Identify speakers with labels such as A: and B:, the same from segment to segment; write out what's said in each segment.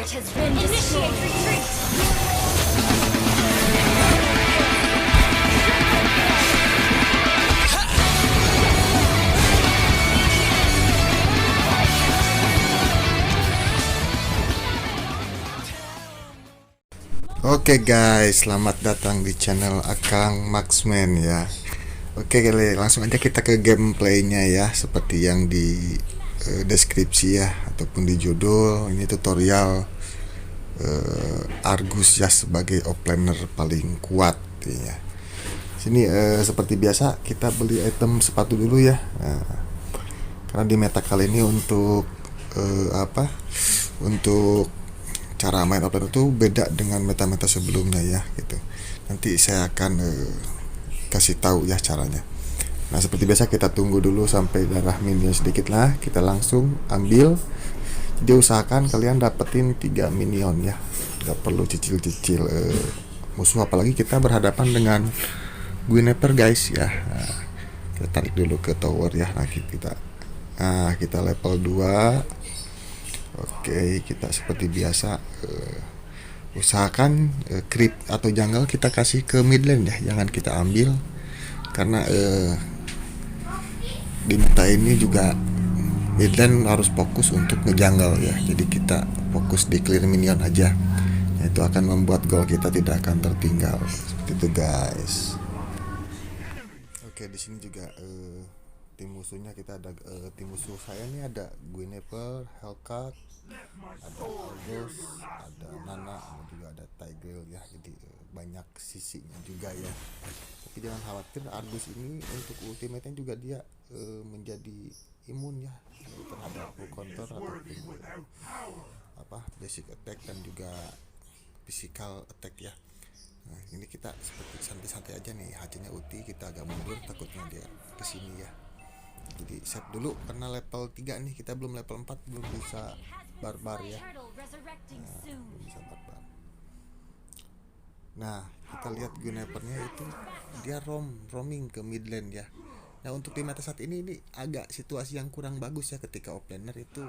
A: turret has been destroyed. Retreat.
B: Oke guys, selamat datang di channel Akang Marksman ya. Oke, langsung aja kita ke gameplaynya ya, seperti yang di deskripsi ya ataupun di judul. Ini tutorial Argus ya sebagai offlaner paling kuat ya. Sini seperti biasa kita beli item sepatu dulu ya. Karena di meta kali ini untuk untuk cara main offline itu beda dengan meta-meta sebelumnya ya gitu. Nanti saya akan kasih tahu ya caranya. Nah, seperti biasa kita tunggu dulu sampai darah minion sedikit lah, kita langsung ambil. Jadi usahakan kalian dapetin 3 minion ya. Gak perlu cicil-cicil musuh, apalagi kita berhadapan dengan Guineper guys ya. Nah, kita tarik dulu ke tower ya. Kita level 2. Oke, kita seperti biasa usahakan creep atau jungle kita kasih ke mid lane ya, jangan kita ambil karena di meta ini juga mid lane harus fokus untuk ngejungle ya. Jadi kita fokus di clear minion aja. Ya, itu akan membuat goal kita tidak akan tertinggal. Seperti itu guys. Oke, di sini juga tim musuhnya kita ada tim musuh saya nih ada Guineper, Hellcat, ada Argus, ada Nana, juga ada Tigreal ya. Jadi banyak sisinya juga ya. Tapi jangan khawatir, Argus ini untuk ultimate-nya juga dia menjadi imun ya terhadap full counter ataupun basic attack dan juga physical attack ya. Nah, ini kita seperti santai-santai aja nih, HC-nya ulti, kita agak mundur takutnya dia kesini ya. Jadi save dulu karena level 3 nih, kita belum level 4, belum bisa barbar ya. Belum bisa barbar. Nah, kita lihat Guineper-nya itu dia roaming ke mid lane ya. Nah, untuk di meta saat ini agak situasi yang kurang bagus ya ketika offlaner itu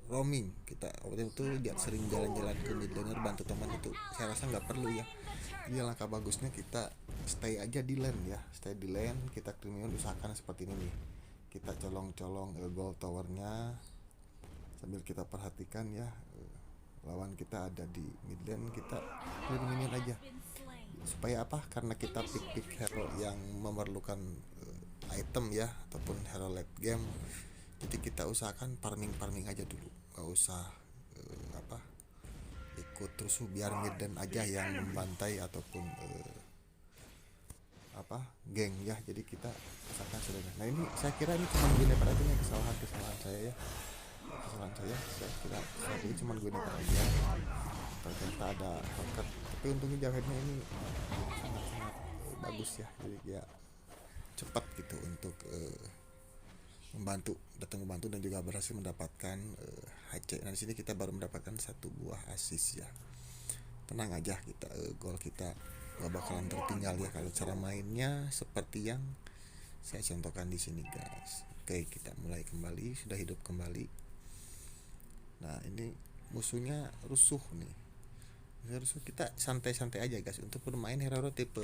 B: roaming. Kita waktu itu dia sering jalan-jalan ke mid laner bantu teman, itu saya rasa nggak perlu ya. Ini langkah bagusnya kita stay aja di lane ya, stay di lane, kita premium usahakan seperti ini nih. Kita colong-colong gold towernya sambil kita perhatikan ya lawan kita ada di mid lane, kita clear minion aja. Supaya apa? Karena kita pick hero yang memerlukan item ya ataupun hero late game. Jadi kita usahakan farming aja dulu, nggak usah ikut terus biar mid lane aja yang membantai ataupun geng ya. Jadi kita usahakan sederhana. Nah, ini saya kira ini cuma Guineper aja nih, kesalahan saya ya. Saya kira saat ini cuma Guineper aja. Ternyata ada Hellcat, tapi untungnya Jawheadnya ini sangat bagus ya. Jadi dia cepat gitu untuk datang membantu dan juga berhasil mendapatkan HC. Nah, di sini kita baru mendapatkan 1 buah assist ya. Tenang aja, kita gol kita gak bakalan tertinggal ya kalau cara mainnya seperti yang saya contohkan di sini guys. Oke, kita mulai kembali, sudah hidup kembali. Nah, ini musuhnya rusuh nih. Kita santai-santai aja guys untuk bermain hero tipe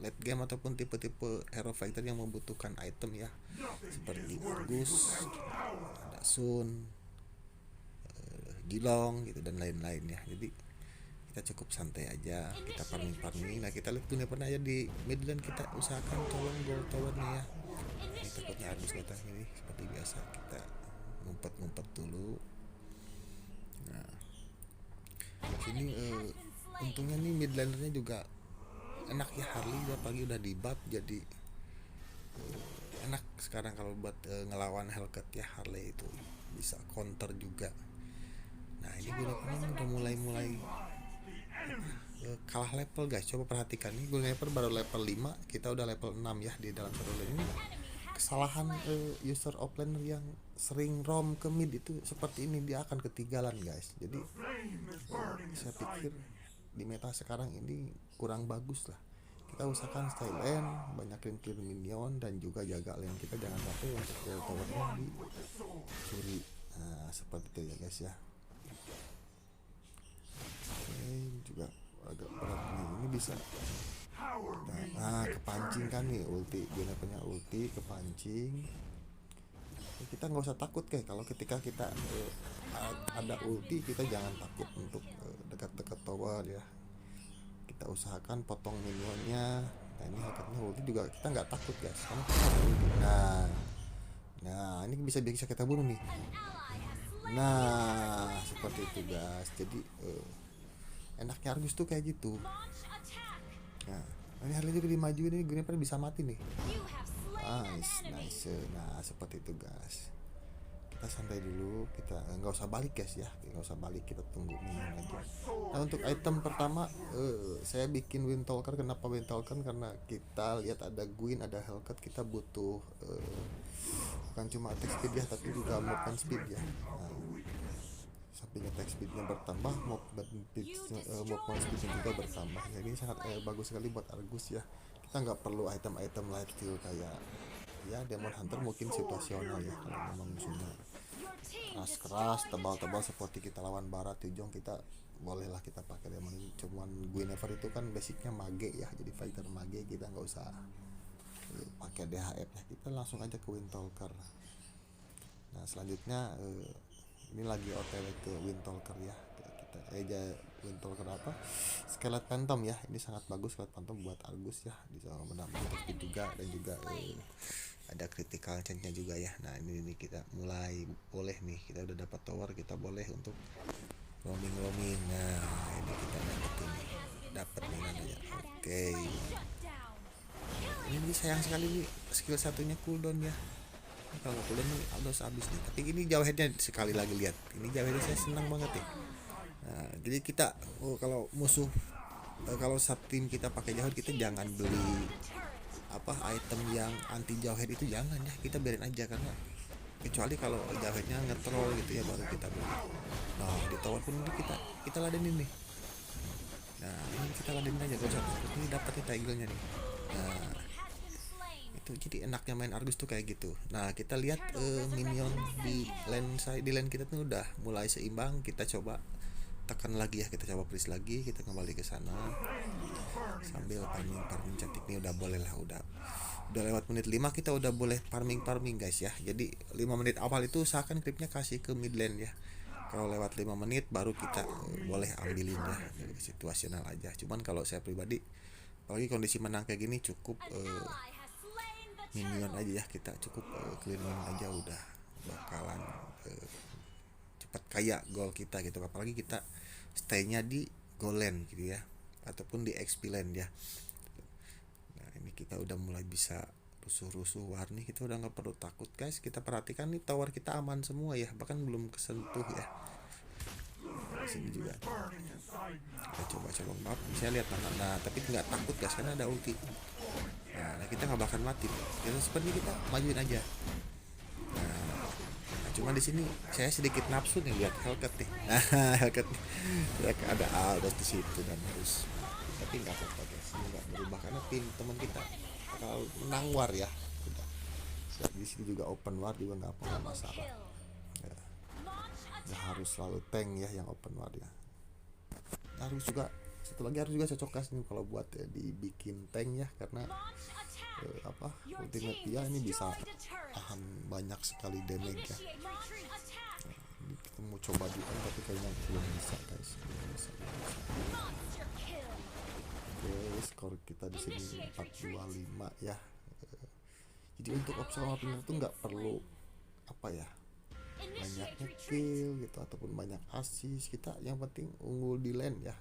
B: late game ataupun tipe-tipe hero fighter yang membutuhkan item ya, seperti Argus, ada Sun, Gilong gitu dan lain-lain ya. Jadi kita cukup santai aja, kita farming. Nah, kita lihat Guineper aja di mid lane, kita usahakan tolong gold towernya ya. Ini takutnya Argus datang ini, seperti biasa kita ngumpet dulu. Nah, sini untungnya nih mid lanernya juga enak ya, Harley dia pagi udah di buff, jadi enak sekarang kalau buat ngelawan Hellcat ya. Harley itu bisa counter juga. Nah, ini Guineper udah mulai kalah level guys. Coba perhatikan nih, Guineper baru level 5, kita udah level 6 ya di dalam satu lane. Ini kesalahan user offlaner yang sering roam ke mid itu seperti ini, dia akan ketinggalan guys. Jadi saya pikir di meta sekarang ini kurang bagus lah. Kita usahakan stay lane, banyakin clear minion dan juga jaga lane kita, jangan sampai untuk towernya dicuri. Nah, seperti itu ya guys ya. ini juga agak berat nih, ini bisa. Nah, kepancing kan nih ulti, dia punya ulti kepancing. Kita nggak usah takut kayak kalau ketika kita ada ulti, kita jangan takut untuk dekat-dekat tower ya. Kita usahakan potong minionnya. Nah ini hakikatnya ulti juga kita nggak takut guys, karena kita ada ulti. Nah ini bisa kita bunuh nih. Nah seperti itu guys. Jadi enaknya Argus tuh kayak gitu. Nah ini hal juga dimajuin, ini Green bisa mati nih. Nice. Nah seperti itu guys. Kita santai dulu, kita nggak usah balik guys ya, nggak usah balik, kita tunggu minion aja. Nah untuk item pertama saya bikin Windtalker. Kenapa Windtalker? Karena kita lihat ada Gwyn, ada Hellcat, kita butuh bukan cuma attack speed ya, tapi juga movement speed ya. Nah, samping attack speednya bertambah, movement speednya juga bertambah. Jadi ini sangat bagus sekali buat Argus ya. Kita nggak perlu item-item life steal kayak ya Demon Hunter, mungkin situasional ya kalau memang musuhnya keras tebal-tebal seperti kita lawan Barat Tijong, kita bolehlah kita pakai Demon ini. Cuman Guinevere itu kan basicnya mage ya, jadi fighter mage, kita nggak usah pakai DHF ya, kita langsung aja ke Windtalker. Nah selanjutnya ini lagi OTW ke Windtalker ya, kita aja Windtalker apa Skelet Phantom ya. Ini sangat bagus Skelet Phantom buat Argus ya, bisa menambah speed juga, dan juga ada critical chance-nya juga ya. Nah ini kita mulai boleh nih, kita udah dapat tower, kita boleh untuk roaming. Nah ini kita dapat nih namanya. Oke. Ini sayang sekali nih skill satunya cooldown ya. Kalau cooldown nih udah habis nih. Tapi ini jawheadnya sekali lagi lihat. Ini jawheadnya saya senang banget ya. Nah, jadi kita kalau musuh kalau satu tim kita pakai jawhead, kita jangan beli item yang anti jawhead itu, jangan ya, kita biarin aja, karena kecuali kalau jawheadnya ngetrol gitu ya baru kita beli. Nah di tower pun ini kita ladenin nih. Nah ini kita ladenin aja, kalau satu ini dapat nih tigernya nih. Nah itu jadi enaknya main Argus tuh kayak gitu. Nah kita lihat minion di lane kita tuh udah mulai seimbang, kita coba tekan lagi ya, kita coba freeze lagi, kita kembali ke sana sambil farming cantik nih. Udah boleh lah, udah lewat menit 5 kita udah boleh farming guys ya. Jadi 5 menit awal itu usahakan creepnya kasih ke mid lane ya. Kalau lewat 5 menit baru kita boleh ambilin ya, situasional aja. Cuman kalau saya pribadi, apalagi kondisi menang kayak gini, cukup minion aja ya, kita cukup clear minion aja udah bakalan cepat kayak goal kita gitu. Apalagi kita stay-nya di goal lane gitu ya, ataupun di XP lane ya. Nah ini kita udah mulai bisa rusuh warni, kita udah nggak perlu takut guys. Kita perhatikan nih tower kita aman semua ya, bahkan belum kesentuh ya. Sini juga kita coba map, saya lihat nah tapi nggak takut guys, karena ada ulti. Nah kita nggak bakal mati, kita seperti kita majuin aja. Cuma di sini saya sedikit nafsu nih lihat Hellcat nih. Hellcat ya, ada Aldos di situ dan harus, tapi nggak apa-apa guys, ini nggak berubah karena tim teman kita kalau menang war ya udah. Di sini juga open war juga nggak masalah ya. Nggak harus selalu tank ya yang open war ya. Harus juga satu lagi, harus juga cocok gas nih kalau buat dibikin tank ya, karena ultimate dia ini bisa tahan banyak sekali damage ya. Ini kita mau coba juga tapi kayaknya belum bisa guys, Oke, skor kita di sini 425 ya. Jadi untuk opsional player tuh nggak perlu banyak kill gitu ataupun banyak assist, kita yang penting unggul di lane ya.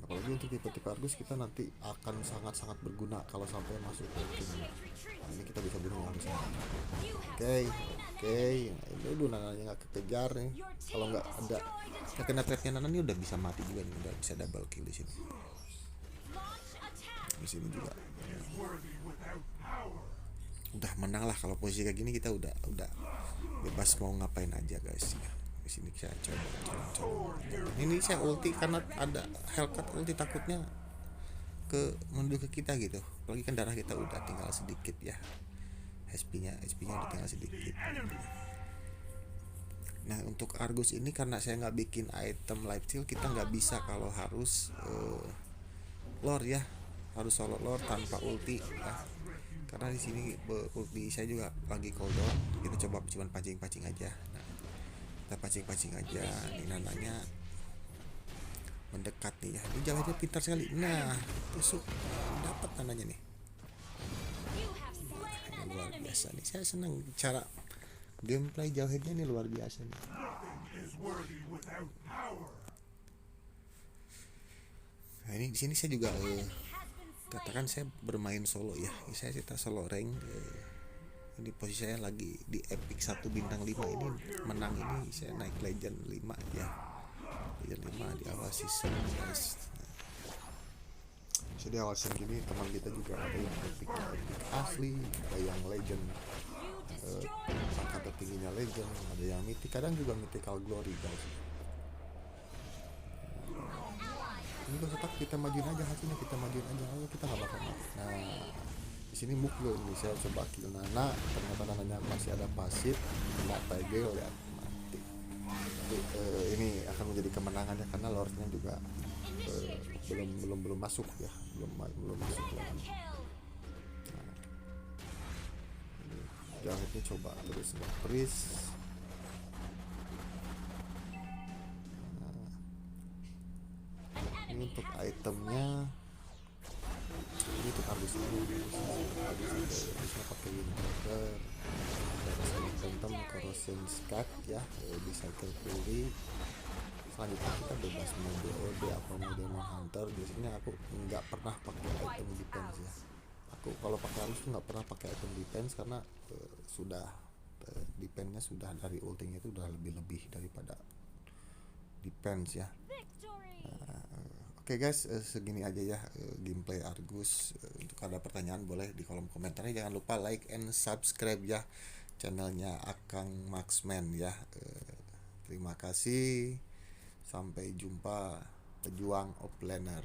B: Apalagi untuk tipe Argus, kita nanti akan sangat berguna kalau sampai masuk ke tim. Nah, ini kita bisa bunuh langsung. Oke. Nah, ini udah nananya nggak kekejar nih. Kalau nggak ada kena trapnya Nana, ini udah bisa mati juga nih, udah bisa double kill di sini. Di sini juga. Udah menang lah kalau posisi kayak gini, kita udah bebas mau ngapain aja guys ya. Di sini saya coba. Ini saya ulti karena ada Hellcat ulti, takutnya menuju ke kita gitu. Apalagi kan darah kita udah tinggal sedikit ya. HP-nya udah tinggal sedikit. Nah untuk Argus ini karena saya nggak bikin item life steal, kita nggak bisa kalau harus lore ya, harus solo lore tanpa ulti ya. Karena di sini ulti saya juga lagi cooldown, kita coba cuman pancing-pancing aja. Nah, kita pancing-pancing aja. Ini nananya mendekat nih ya, ini jalannya pintar sekali. Nah tusuk, dapat nananya nih.
A: You have slain
B: Ini
A: an
B: luar
A: enemy.
B: biasa nih, saya senang cara gameplay Jawheadnya ini luar biasa nih. Nah ini di sini saya juga
A: Enemy has been slain.
B: katakan saya bermain solo ya. Saya cerita solo rank. Ini posisi saya lagi di epic 1 bintang 5 ini, menang ini saya naik legend 5 ya. Legend 5 di awal season guys. Jadi awal season gini teman kita juga ada yang epic asli, ada yang legend
A: You destroyed
B: pangkat tertingginya legend, ada yang mythic, kadang juga mythical glory guys. Ini gak usah takut, kita majuin aja hasilnya, kita majuin aja, ayo kita nggak bakal mati. Nah di sini muklo ini saya coba kill Nana, ternyata Nananya masih ada pasif, kena Taegel ya mati. Tapi ini akan menjadi kemenangannya karena lordnya juga belum masuk ya, belum masuk lagi.
A: kill.
B: Jahitnya coba terus nge-freeze. Ini untuk itemnya, ini untuk Argus ini bisa pakai Windbreaker, Corrosion Phantom, Corrosion Scat ya, bisa Fury. Selanjutnya kita bebas main DOD apa mau Demon Hunter. Biasanya aku nggak pernah pakai item defense ya. Aku kalau pakai Argus tuh nggak pernah pakai item defense karena sudah defense-nya sudah dari ultinya itu udah lebih daripada defense ya.
A: Victory.
B: Oke guys, segini aja ya gameplay Argus. Untuk ada pertanyaan boleh di kolom komentarnya. Jangan lupa like and subscribe ya channelnya Akang Marksman ya. Terima kasih. Sampai jumpa pejuang offlaner.